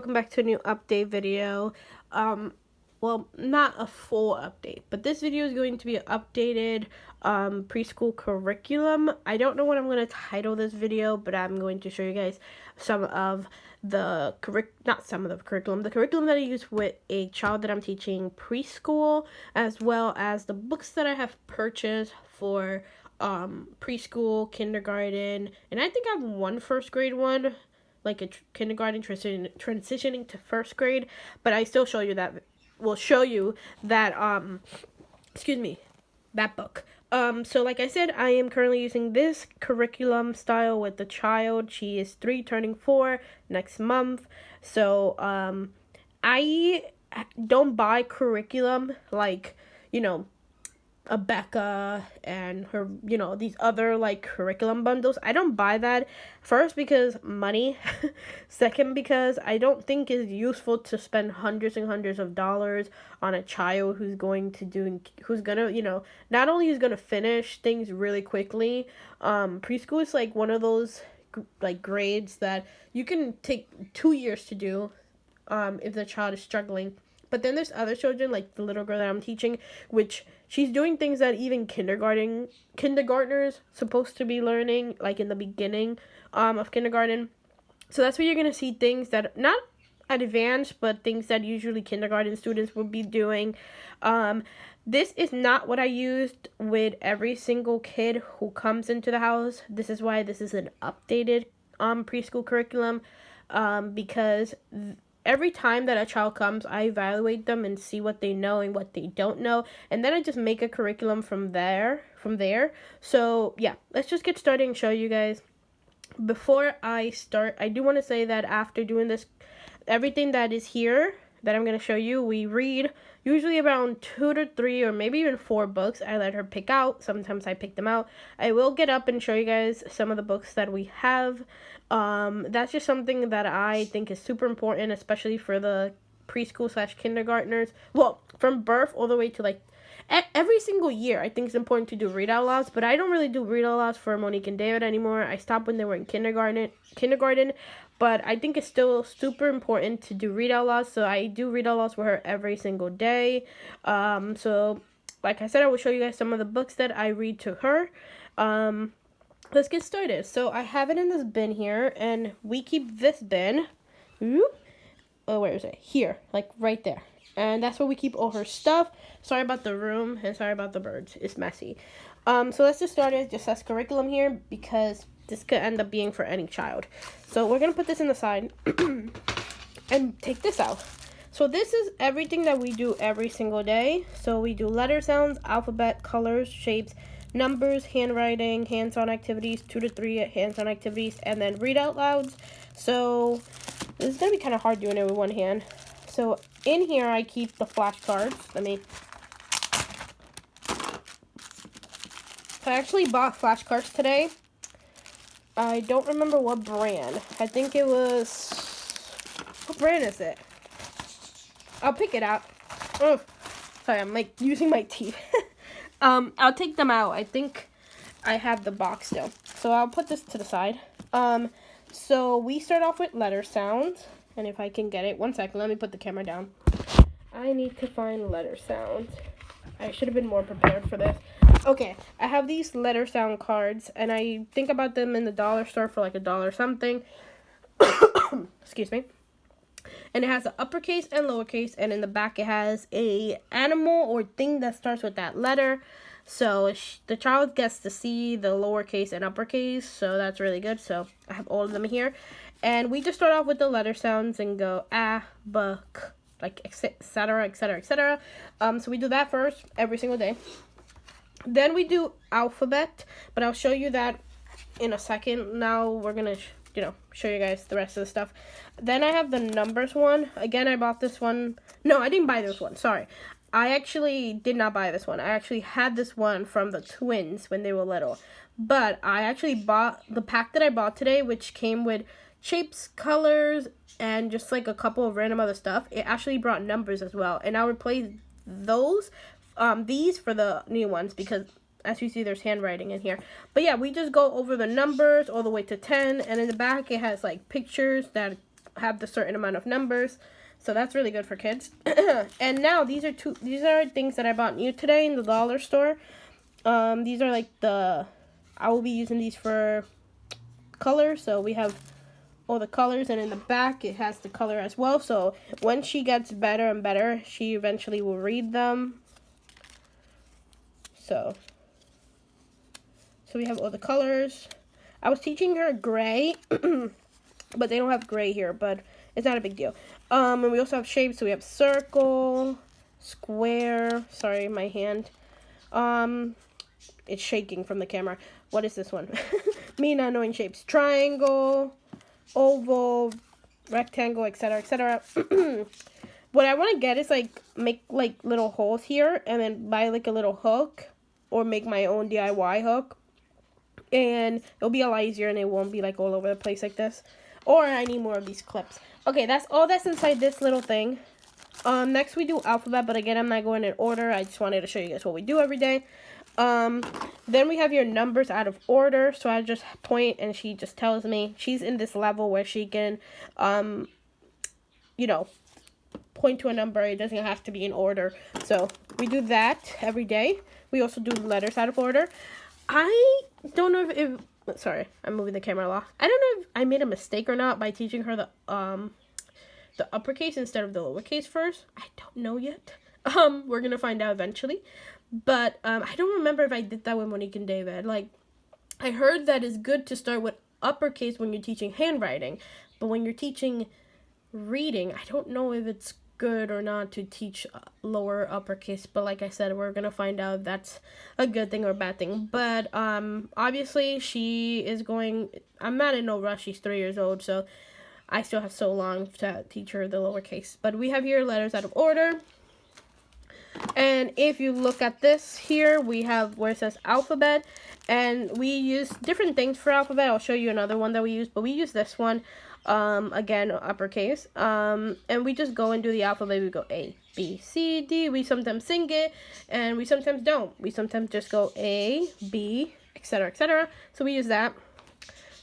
welcome back to a new update video. Well, not a full update, but this video is going to be an updated preschool curriculum. I don't know what I'm going to title this video, but I'm going to show you guys some of the curriculum that I use with a child that I'm teaching preschool, as well as the books that I have purchased for preschool, kindergarten, and I think I have one first grade one, like a kindergarten transitioning to first grade, but I still show you that. Will show you that that book. So like I said, I am currently using this curriculum style with the child. She is 3 turning 4 next month. So I don't buy curriculum like, a Becca and her, these other like curriculum bundles. I don't buy that. First, because money. Second, because I don't think it's useful to spend hundreds and hundreds of dollars on a child who's gonna, not only is gonna finish things really quickly. Preschool is like one of those like grades that you can take 2 years to do, if the child is struggling. But then there's other children, like the little girl that I'm teaching, which she's doing things that even kindergartners supposed to be learning, like in the beginning of kindergarten. So that's where you're going to see things that, not advanced, but things that usually kindergarten students would be doing. This is not what I used with every single kid who comes into the house. This is why this is an updated preschool curriculum, because every time that a child comes, I evaluate them and see what they know and what they don't know. And then I just make a curriculum from there. So, yeah, let's just get started and show you guys. Before I start, I do want to say that after doing this, everything that is here that I'm going to show you, we read usually around 2 to 3 or maybe even 4 books. I let her pick out. Sometimes I pick them out. I will get up and show you guys some of the books that we have. That's just something that I think is super important, especially for the preschool / kindergartners. Well, from birth all the way to like every single year, I think it's important to do read out louds, but I don't really do read out louds for Monique and David anymore. I stopped when they were in kindergarten, but I think it's still super important to do read out louds, so I do read out louds for her every single day. So like I said, I will show you guys some of the books that I read to her. Let's get started. So I have it in this bin here, and we keep this bin. Oh, where is it? Here, like right there. And that's where we keep all her stuff. Sorry about the room, and sorry about the birds. It's messy. So let's just start it. Just says curriculum here, because this could end up being for any child. So we're going to put this in the side and take this out. So this is everything that we do every single day. So we do letter sounds, alphabet, colors, shapes, numbers, handwriting, hands-on activities, 2 to 3 hands-on activities, and then read out louds. So this is going to be kind of hard doing it with one hand. So in here, I keep the flashcards. I actually bought flashcards today. I don't remember what brand. I think it was, what brand is it? I'll pick it out. Oh, sorry, I'm like using my teeth. I'll take them out. I think I have the box still. So I'll put this to the side. So we start off with letter sounds. And if I can get it, 1 second, let me put the camera down. I need to find letter sounds. I should have been more prepared for this. Okay, I have these letter sound cards, and I think about them in the dollar store for like $1 something. Excuse me. And it has the uppercase and lowercase, and in the back it has a animal or thing that starts with that letter. So the child gets to see the lowercase and uppercase, so that's really good. So I have all of them here. And we just start off with the letter sounds and go a, b, k, like etc., etc., etc. So we do that first every single day. Then we do alphabet, but I'll show you that in a second. Now we're gonna show you guys the rest of the stuff. Then I have the numbers one. Again, I bought this one. No, I didn't buy this one. Sorry. I actually did not buy this one. I actually had this one from the twins when they were little. But I actually bought the pack that I bought today, which came with shapes, colors, and just like a couple of random other stuff. It actually brought numbers as well. And I'll replace these for the new ones, because as you see, there's handwriting in here. But yeah, we just go over the numbers all the way to 10, and in the back it has like pictures that have the certain amount of numbers. So that's really good for kids. And now these are things that I bought new today in the dollar store. These are like I will be using these for colors. So we have all the colors, and in the back it has the color as well. So when she gets better and better, she eventually will read them. So we have all the colors. I was teaching her gray, but they don't have gray here, but it's not a big deal. And we also have shapes. So we have circle, square. Sorry, my hand. It's shaking from the camera. What is this one? Me not knowing shapes. Triangle, oval, rectangle, etc., etc. What I want to get is like make like little holes here, and then buy like a little hook, or make my own DIY hook. And it'll be a lot easier, and it won't be like all over the place like this. Or I need more of these clips. Okay, that's all that's inside this little thing. Next we do alphabet, but again, I'm not going in order. I just wanted to show you guys what we do every day. Then we have your numbers out of order. So I just point, and she just tells me she's in this level where she can, you know, point to a number. It doesn't have to be in order. So we do that every day. We also do letters out of order. I don't know if sorry, I'm moving the camera a lot. I don't know if I made a mistake or not by teaching her the uppercase instead of the lowercase first. I don't know yet. We're gonna find out eventually. But I don't remember if I did that with Monique and David. Like, I heard that it's good to start with uppercase when you're teaching handwriting, but when you're teaching reading, I don't know if it's good or not to teach lower uppercase. But like I said, we're gonna find out if that's a good thing or a bad thing. But obviously she is going. I'm not in no rush. She's 3 years old, so I still have so long to teach her the lowercase. But we have here letters out of order. And if you look at this here, we have where it says alphabet, and we use different things for alphabet. I'll show you another one that we use, but we use this one, again, uppercase, and we just go and do the alphabet. We go A, B, C, D. We sometimes sing it, and we sometimes don't. We sometimes just go A, B, etc., etc. So we use that.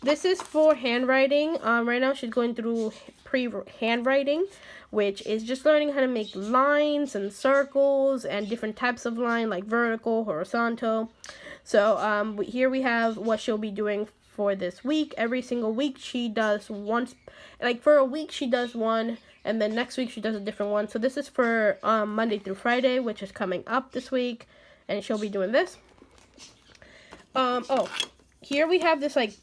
This is for handwriting. Right now she's going through pre-handwriting, which is just learning how to make lines and circles and different types of line, like vertical, horizontal. So here we have what she'll be doing for this week. Every single week she does one, like for a week she does one, and then next week she does a different one. So this is for Monday through Friday, which is coming up this week, and she'll be doing this. Oh, here we have this like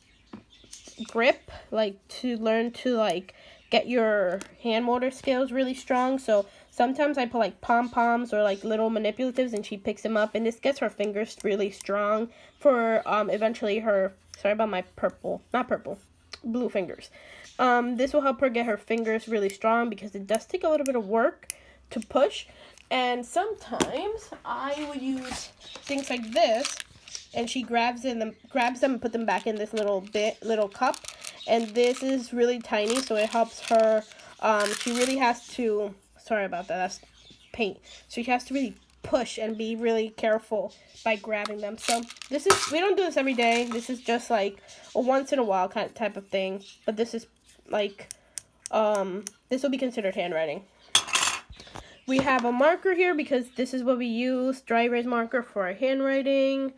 grip, like to learn to like get your hand motor skills really strong. So sometimes I put like pom-poms or like little manipulatives, and she picks them up, and this gets her fingers really strong for eventually her, sorry about my blue fingers. This will help her get her fingers really strong, because it does take a little bit of work to push. And sometimes I would use things like this, and she grabs them and put them back in this little cup. And this is really tiny, so it helps her. She really has to, sorry about that, that's paint. So she has to really push and be really careful by grabbing them. So this is, we don't do this every day. This is just like a once in a while kind of type of thing. But this is like, this will be considered handwriting. We have a marker here because this is what we use, dry erase marker for our handwriting.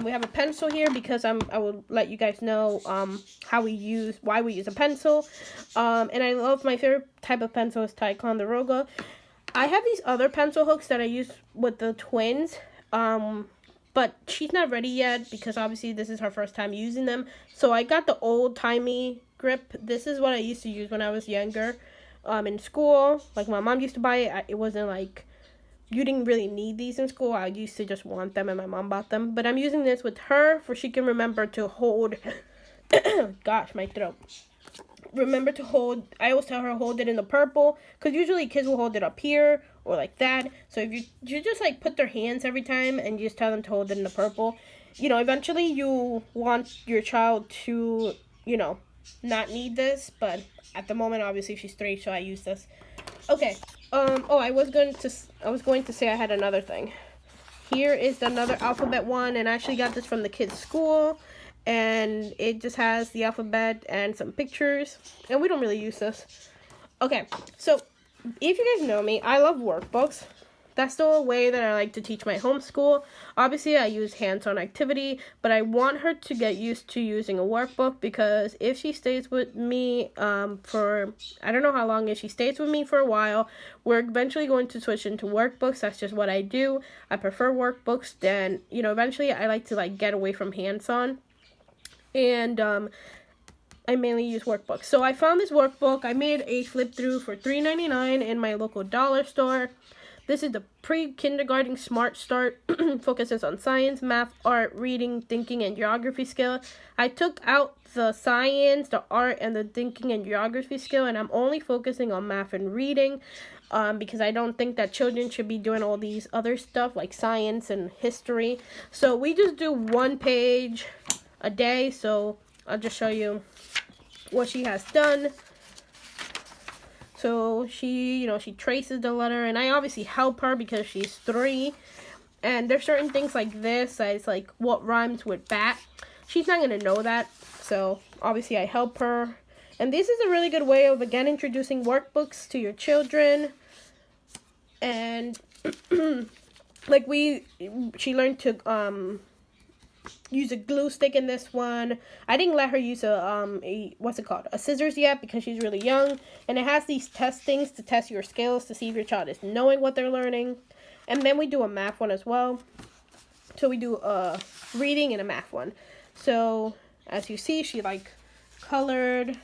We have a pencil here because I will let you guys know why we use a pencil. And I love, my favorite type of pencil is Ticonderoga. I have these other pencil hooks that I use with the twins, but she's not ready yet because obviously this is her first time using them. So I got the old-timey grip. This is what I used to use when I was younger in school. Like my mom used to buy it. It wasn't like, you didn't really need these in school. I used to just want them, and my mom bought them. But I'm using this with her for she can remember to hold. Gosh, my throat. Remember to hold. I always tell her hold it in the purple, because usually kids will hold it up here or like that. So if you just like put their hands every time and you just tell them to hold it in the purple, you know, eventually you want your child to, you know, not need this. But at the moment, obviously she's 3, so I use this. Okay. Oh, I was going to say I had another thing. Here is another alphabet one, and I actually got this from the kids' school. and it just has the alphabet and some pictures, and we don't really use this. Okay, so if you guys know me, I love workbooks. That's the way that I like to teach my homeschool. Obviously, I use hands-on activity, but I want her to get used to using a workbook, because if she stays with me for, I don't know how long, if she stays with me for a while, we're eventually going to switch into workbooks. That's just what I do. I prefer workbooks. Then, eventually I like to get away from hands-on. And I mainly use workbooks. So I found this workbook. I made a flip through for $3.99 in my local dollar store. This is the pre-kindergarten Smart Start. Focuses on science, math, art, reading, thinking, and geography skill. I took out the science, the art, and the thinking and geography skill, and I'm only focusing on math and reading, because I don't think that children should be doing all these other stuff like science and history. So we just do one page a day. So I'll just show you what she has done. So she traces the letter, and I obviously help her because she's 3. And there's certain things like this, it's like what rhymes with bat. She's not gonna know that, so obviously I help her. And this is a really good way of, again, introducing workbooks to your children. And she learned to use a glue stick in this one. I didn't let her use a scissors yet, because she's really young, and it has these testings to test your skills to see if your child is knowing what they're learning. And then we do a math one as well. So we do a reading and a math one. So as you see, she colored,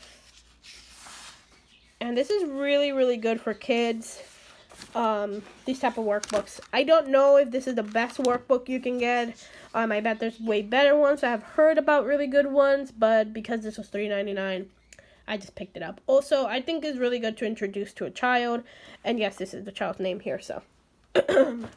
and this is really, really good for kids. These type of workbooks. I don't know if this is the best workbook you can get. I bet there's way better ones. I have heard about really good ones, but because this was $3.99, I just picked it up. Also, I think it's really good to introduce to a child. And yes, this is the child's name here, so. And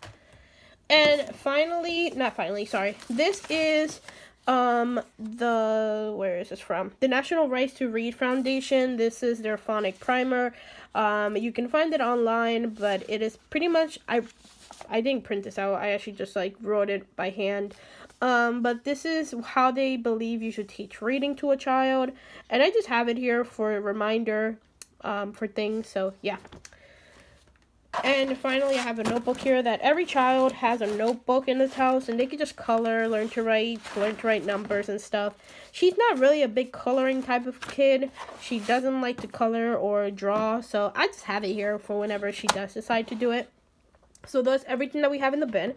this is where is this from? The National Rights to Read Foundation. This is their phonic primer. You can find it online, but it is pretty much, I didn't print this out. I actually just wrote it by hand. But this is how they believe you should teach reading to a child. And I just have it here for a reminder for things. So yeah. And finally, I have a notebook here that every child has a notebook in this house, and they can just color, learn to write numbers and stuff. She's not really a big coloring type of kid. She doesn't like to color or draw, so I just have it here for whenever she does decide to do it. So that's everything that we have in the bin.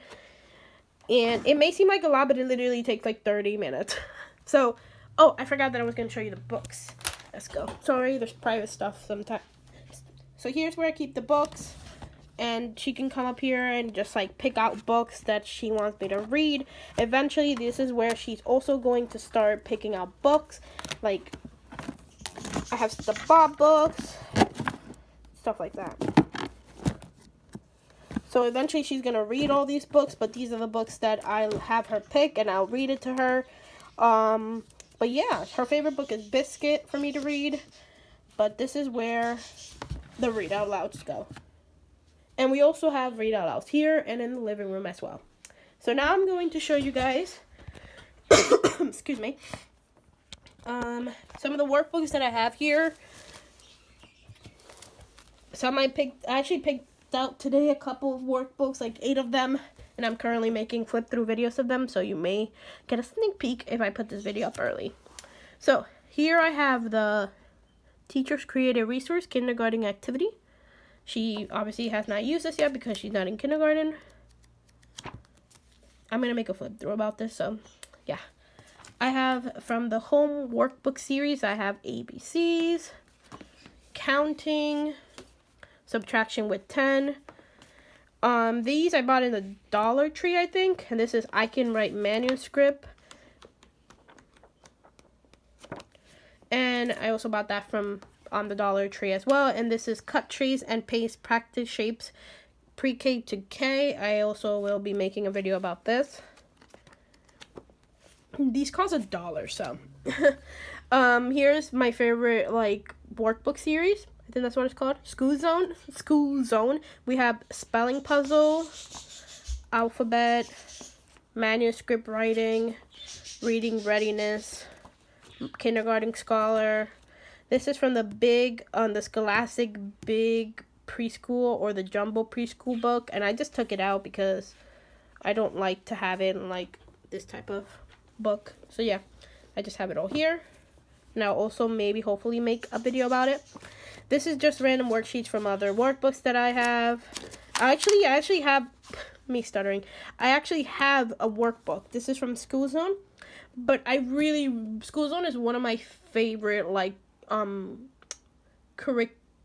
And it may seem like a lot, but it literally takes 30 minutes. So, oh, I forgot that I was going to show you the books. Let's go. Sorry, there's private stuff sometimes. So here's where I keep the books. And she can come up here and just pick out books that she wants me to read. Eventually, this is where she's also going to start picking out books. I have the Bob books, stuff like that. So eventually she's going to read all these books, but these are the books that I'll have her pick and I'll read it to her. But yeah, her favorite book is Biscuit for me to read. But this is where the read out louds go. And we also have read out louds here and in the living room as well. So now I'm going to show you guys, excuse me, some of the workbooks that I have here. Some I actually picked out today, a couple of workbooks, 8 of them. And I'm currently making flip through videos of them, so you may get a sneak peek if I put this video up early. So here I have the Teachers Created Resource Kindergarten Activity. She obviously has not used this yet because she's not in kindergarten. I'm going to make a flip through about this, so yeah. I have from the home workbook series, I have ABCs, counting, subtraction with 10. These I bought in the Dollar Tree, I think. And this is I Can Write Manuscript. And I also bought that from on the Dollar Tree as well. And this is Cut Trees and Paste Practice Shapes Pre-K to K. I also will be making a video about this. These cost $1, so. Here's my favorite workbook series. I think that's what it's called. School Zone. We have spelling puzzle, alphabet, manuscript writing, reading readiness, kindergarten scholar. This is from the Scholastic Big Preschool or the Jumbo Preschool book, and I just took it out because I don't like to have it in like this type of book. So yeah, I just have it all here. Now also maybe hopefully make a video about it. This is just random worksheets from other workbooks that I have. I actually have me stuttering. I actually have a workbook. This is from School Zone, but School Zone is one of my favorite like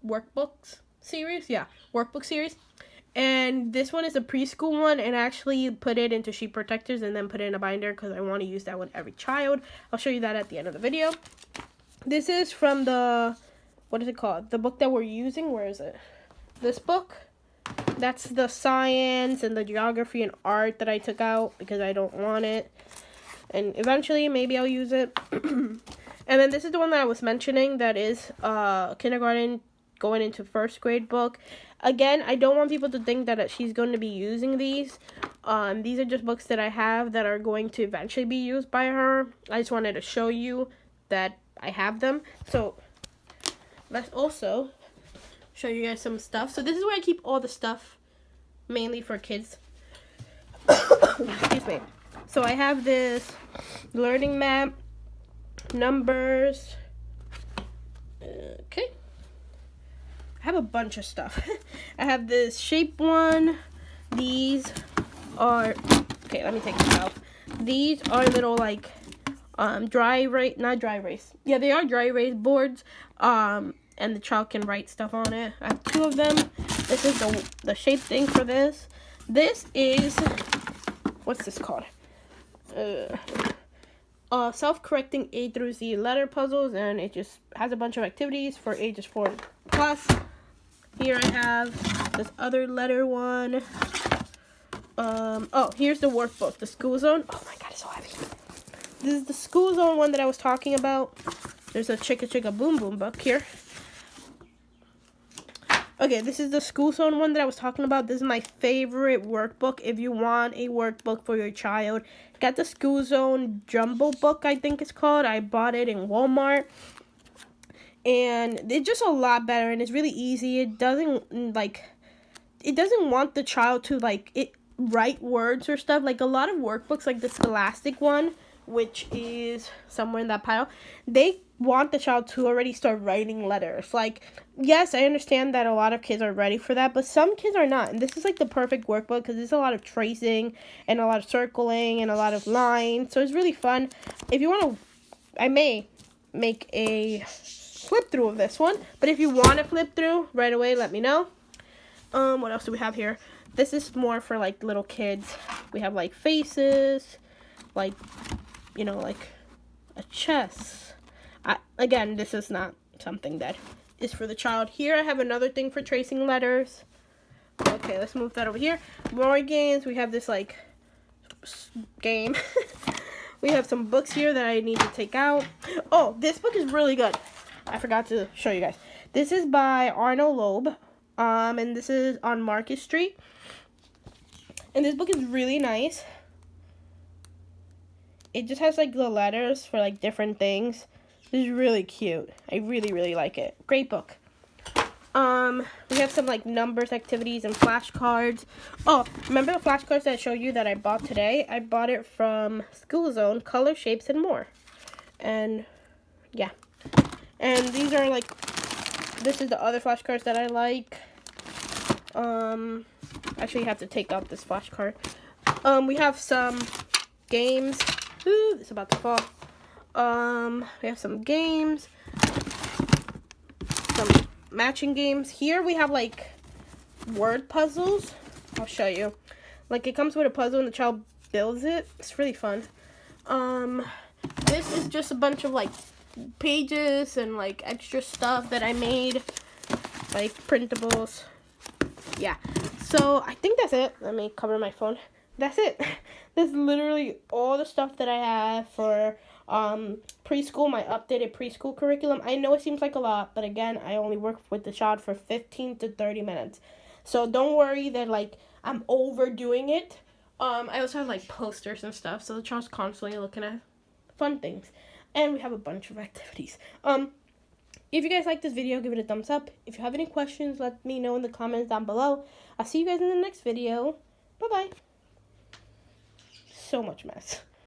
workbooks series. Yeah, workbook series. And this one is a preschool one, and I actually put it into sheet protectors and then put it in a binder because I want to use that with every child. I'll show you that at the end of the video. This is from what is it called? The book that we're using. Where is it? This book. That's the science and the geography and art that I took out because I don't want it. And eventually, maybe I'll use it. And then this is the one that I was mentioning that is kindergarten going into first grade book. Again, I don't want people to think that she's going to be using these. These are just books that I have that are going to eventually be used by her. I just wanted to show you that I have them. So let's also show you guys some stuff. So this is where I keep all the stuff, mainly for kids. Excuse me. So I have this learning map, numbers. Okay. I have a bunch of stuff. I have this shape one. These are, okay, let me take this out. These are little like not dry erase. Yeah, they are dry erase boards. And the child can write stuff on it. I have 2 of them. This is the shape thing for this. This is, what's this called? Self-correcting A through Z letter puzzles, and it just has a bunch of activities for ages 4 plus. Here I have this other letter one. Oh, here's the workbook, the School Zone. Oh my god, it's so heavy. This is the School Zone one that I was talking about. There's a Chicka Chicka Boom Boom book here. Okay, this is the School Zone one that I was talking about. This is my favorite workbook if you want a workbook for your child. Got the School Zone Jumbo book, I think it's called. I bought it in Walmart. And it's just a lot better, and it's really easy. It doesn't want the child to write words or stuff. Like a lot of workbooks, like the Scholastic one, which is somewhere in that pile, they want the child to already start writing letters. Like, yes, I understand that a lot of kids are ready for that, but some kids are not. And this is like the perfect workbook because there's a lot of tracing and a lot of circling and a lot of lines. So it's really fun. If you want to, I may make a flip through of this one, but if you want to flip through right away, let me know. What else do we have here? This is more for like little kids. We have like faces, like, you know, like a chess. Again, this is not something that is for the child. Here I have another thing for tracing letters. Okay, let's move that over here. More games. We have this like game. We have some books here that I need to take out. Oh, this book is really good. I forgot to show you guys. This is by Arnold Loeb. And this is on Market Street. And this book is really nice. It just has like the letters for like different things. This is really cute. I really, really like it. Great book. We have some like numbers, activities, and flashcards. Oh, remember the flashcards that I showed you that I bought today? I bought it from School Zone, Color, Shapes, and More. And yeah. And these are like, this is the other flashcards that I like. Actually, you have to take out this flashcard. We have some games. Ooh, it's about to fall. We have some games, some matching games. Here we have like word puzzles. I'll show you. Like it comes with a puzzle and the child builds it. It's really fun. This is just a bunch of like pages and like extra stuff that I made, like printables. Yeah. So I think that's it. Let me cover my phone. That's it. That's literally all the stuff that I have for preschool, my updated preschool curriculum. I know it seems like a lot, but again, I only work with the child for 15 to 30 minutes. So don't worry that like I'm overdoing it. I also have like posters and stuff, so the child's constantly looking at fun things. And we have a bunch of activities. If you guys like this video, give it a thumbs up. If you have any questions, let me know in the comments down below. I'll see you guys in the next video. Bye-bye. So much mess.